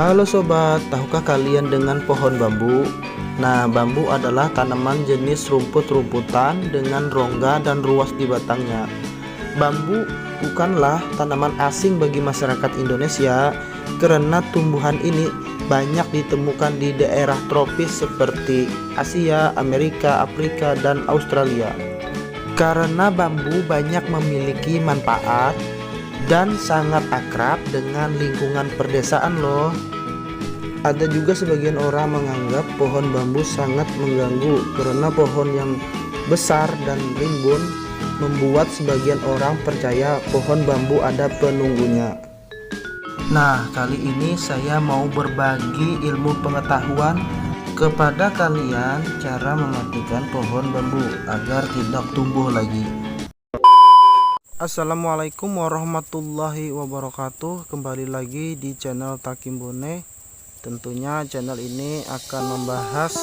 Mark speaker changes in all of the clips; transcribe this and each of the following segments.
Speaker 1: Halo sobat, tahukah kalian dengan pohon bambu? Nah, bambu adalah tanaman jenis rumput-rumputan dengan rongga dan ruas di batangnya. Bambu bukanlah tanaman asing bagi masyarakat Indonesia karena tumbuhan ini banyak ditemukan di daerah tropis seperti Asia, Amerika, Afrika, dan Australia. Karena bambu banyak memiliki manfaat dan sangat akrab dengan lingkungan perdesaan loh. Ada juga sebagian orang menganggap pohon bambu sangat mengganggu karena pohon yang besar dan rimbun membuat sebagian orang percaya pohon bambu ada penunggunya. Nah, kali ini saya mau berbagi ilmu pengetahuan kepada kalian cara mematikan pohon bambu agar tidak tumbuh lagi. Assalamualaikum warahmatullahi wabarakatuh. Kembali lagi di channel Takim Bone. Tentunya channel ini akan membahas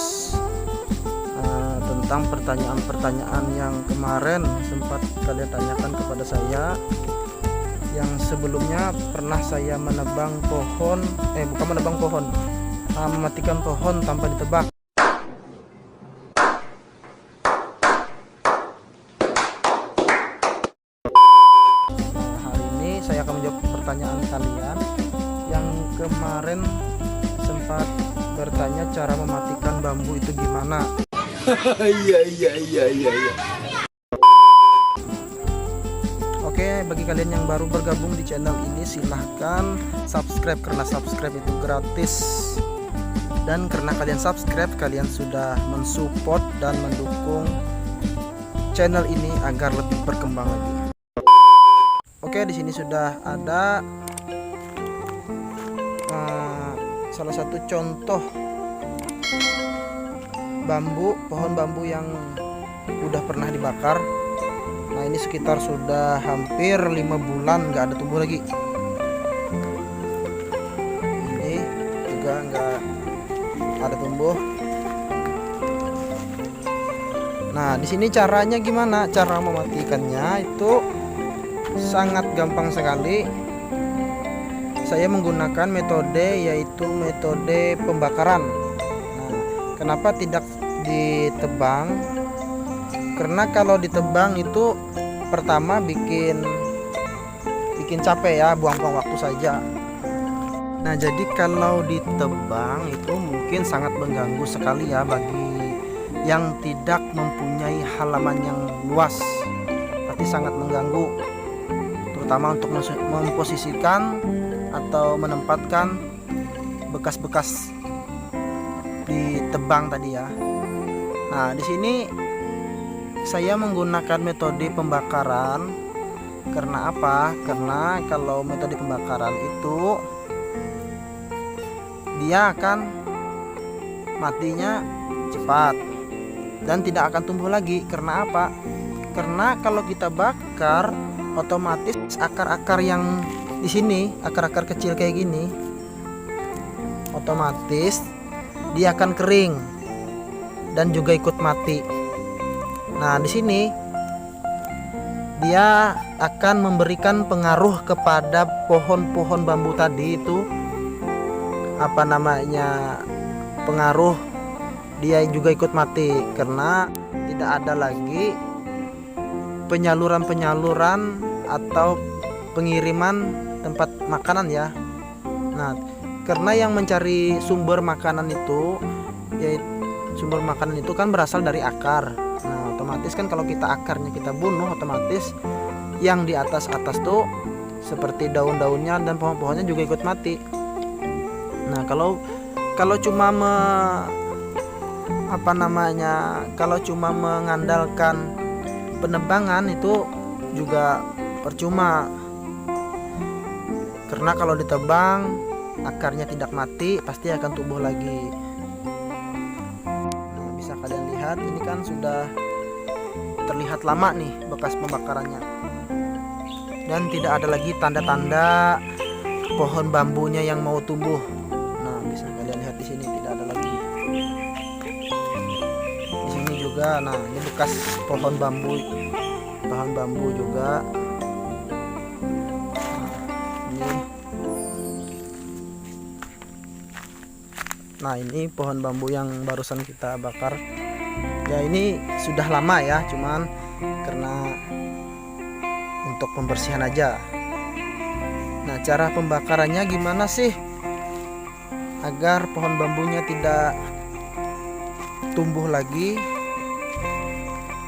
Speaker 1: tentang pertanyaan-pertanyaan yang kemarin sempat kalian tanyakan kepada saya, yang sebelumnya pernah saya menebang pohon, mematikan pohon tanpa ditebak. Hari ini saya akan menjawab pertanyaan kalian yang kemarin sempat bertanya cara mematikan bambu itu gimana. Iya. Oke, bagi kalian yang baru bergabung di channel ini, silahkan subscribe karena subscribe itu gratis. Dan karena kalian subscribe, kalian sudah mensupport dan mendukung channel ini agar lebih berkembang lagi. Oke, di sini sudah ada salah satu contoh pohon bambu yang udah pernah dibakar. Nah, ini sekitar sudah hampir 5 bulan nggak ada tumbuh lagi. Ini juga nggak ada tumbuh. Nah, di sini caranya gimana? Cara mematikannya itu sangat gampang sekali. Saya menggunakan metode, yaitu metode pembakaran. Nah, kenapa tidak ditebang? Karena kalau ditebang itu pertama bikin capek ya, buang-buang waktu saja. Nah, jadi kalau ditebang itu mungkin sangat mengganggu sekali ya bagi yang tidak mempunyai halaman yang luas. Pasti sangat mengganggu, terutama untuk memposisikan atau menempatkan bekas-bekas ditebang tadi ya. Nah, di sini saya menggunakan metode pembakaran. Karena apa? Karena kalau metode pembakaran itu dia akan matinya cepat dan tidak akan tumbuh lagi. Karena apa? Karena kalau kita bakar, otomatis akar-akar yang di sini, akar-akar kecil kayak gini, otomatis dia akan kering dan juga ikut mati. Nah, di sini dia akan memberikan pengaruh kepada pohon-pohon bambu tadi itu, pengaruh dia juga ikut mati karena tidak ada lagi penyaluran atau pengiriman tempat makanan ya. Nah, karena yang mencari sumber makanan itu kan berasal dari akar. Nah, otomatis kan kalau akarnya kita bunuh, otomatis yang di atas tuh seperti daun-daunnya dan pohon-pohonnya juga ikut mati. Nah, kalau cuma kalau cuma mengandalkan penebangan itu juga percuma. Karena kalau ditebang akarnya tidak mati, pasti akan tumbuh lagi. Nah, bisa kalian lihat ini kan sudah terlihat lama nih bekas pembakarannya. Dan tidak ada lagi tanda-tanda pohon bambunya yang mau tumbuh. Nah, bisa kalian lihat di sini tidak ada lagi. Di sini juga, nah ini bekas pohon bambu juga. Nah, ini pohon bambu yang barusan kita bakar. Ya, ini sudah lama ya, cuman karena untuk pembersihan aja. Nah, cara pembakarannya gimana sih agar pohon bambunya tidak tumbuh lagi?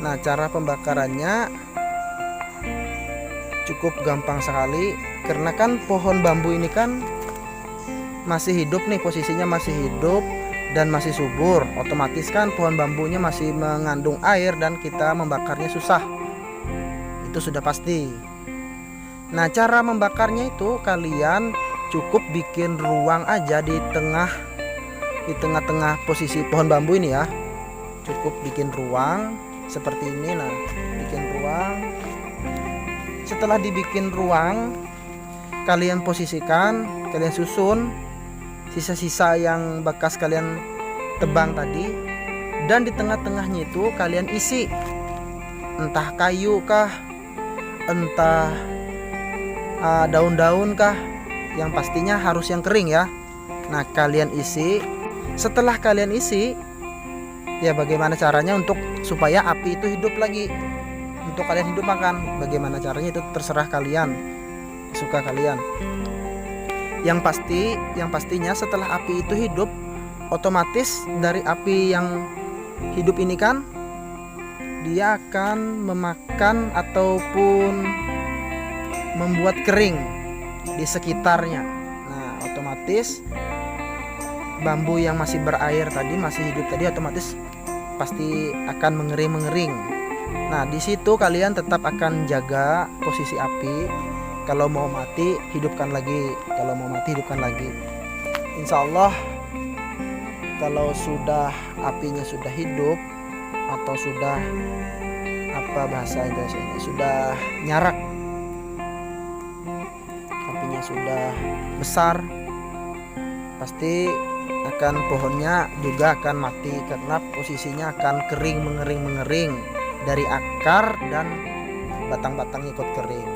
Speaker 1: Nah, cara pembakarannya cukup gampang sekali, karena kan pohon bambu ini kan masih hidup nih, posisinya masih hidup dan masih subur. Otomatis kan pohon bambunya masih mengandung air dan kita membakarnya susah. Itu sudah pasti. Nah, cara membakarnya itu kalian cukup bikin ruang aja di tengah-tengah posisi pohon bambu ini ya. Cukup bikin ruang seperti ini. Nah, bikin ruang. Setelah dibikin ruang, kalian posisikan, kalian susun sisa-sisa yang bekas kalian tebang tadi, dan di tengah-tengahnya itu kalian isi entah kayu kah, entah daun-daun kah, yang pastinya harus yang kering ya. Nah, kalian isi. Setelah kalian isi, ya bagaimana caranya untuk supaya api itu hidup lagi, untuk kalian hidup makan. Bagaimana caranya itu terserah kalian, suka kalian. Yang pastinya setelah api itu hidup, otomatis dari api yang hidup ini kan dia akan memakan ataupun membuat kering di sekitarnya. Nah, otomatis bambu yang masih berair tadi, masih hidup tadi, otomatis pasti akan mengering. Nah, di situ kalian tetap akan jaga posisi api. Kalau mau mati, hidupkan lagi. Kalau mau mati, hidupkan lagi. Insya Allah, kalau sudah apinya sudah hidup atau sudah bahasa Indonesia, sudah nyarak, apinya sudah besar, pasti akan pohonnya juga akan mati karena posisinya akan kering, mengering dari akar dan batang-batangnya ikut kering.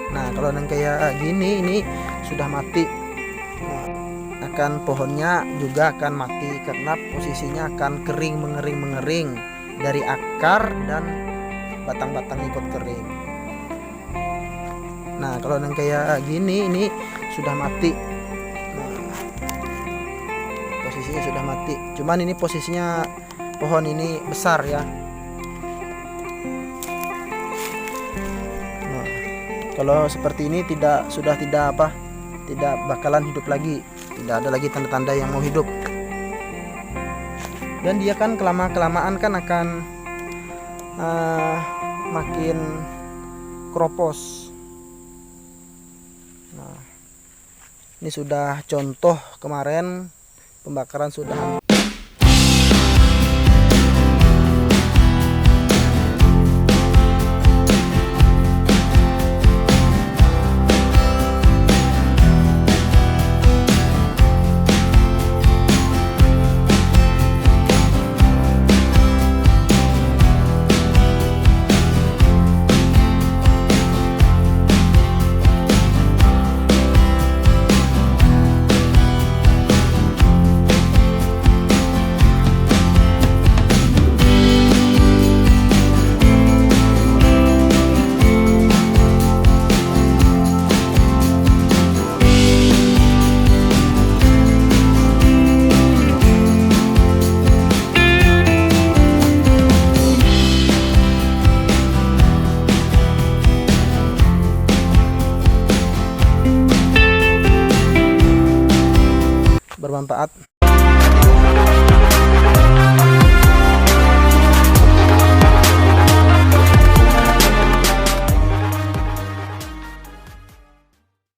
Speaker 1: Nah, kalau yang kayak gini ini sudah mati, nah, akan pohonnya juga akan mati karena posisinya akan kering, mengering dari akar dan batang-batang ikut kering. Nah, kalau yang kayak gini ini sudah mati. Nah, posisinya sudah mati. Cuman ini posisinya pohon ini besar ya. Kalau seperti ini sudah tidak bakalan hidup lagi, tidak ada lagi tanda-tanda yang mau hidup. Dan dia kan kelamaan kan akan makin kropos. Nah, ini sudah contoh kemarin pembakaran sudah bermanfaat.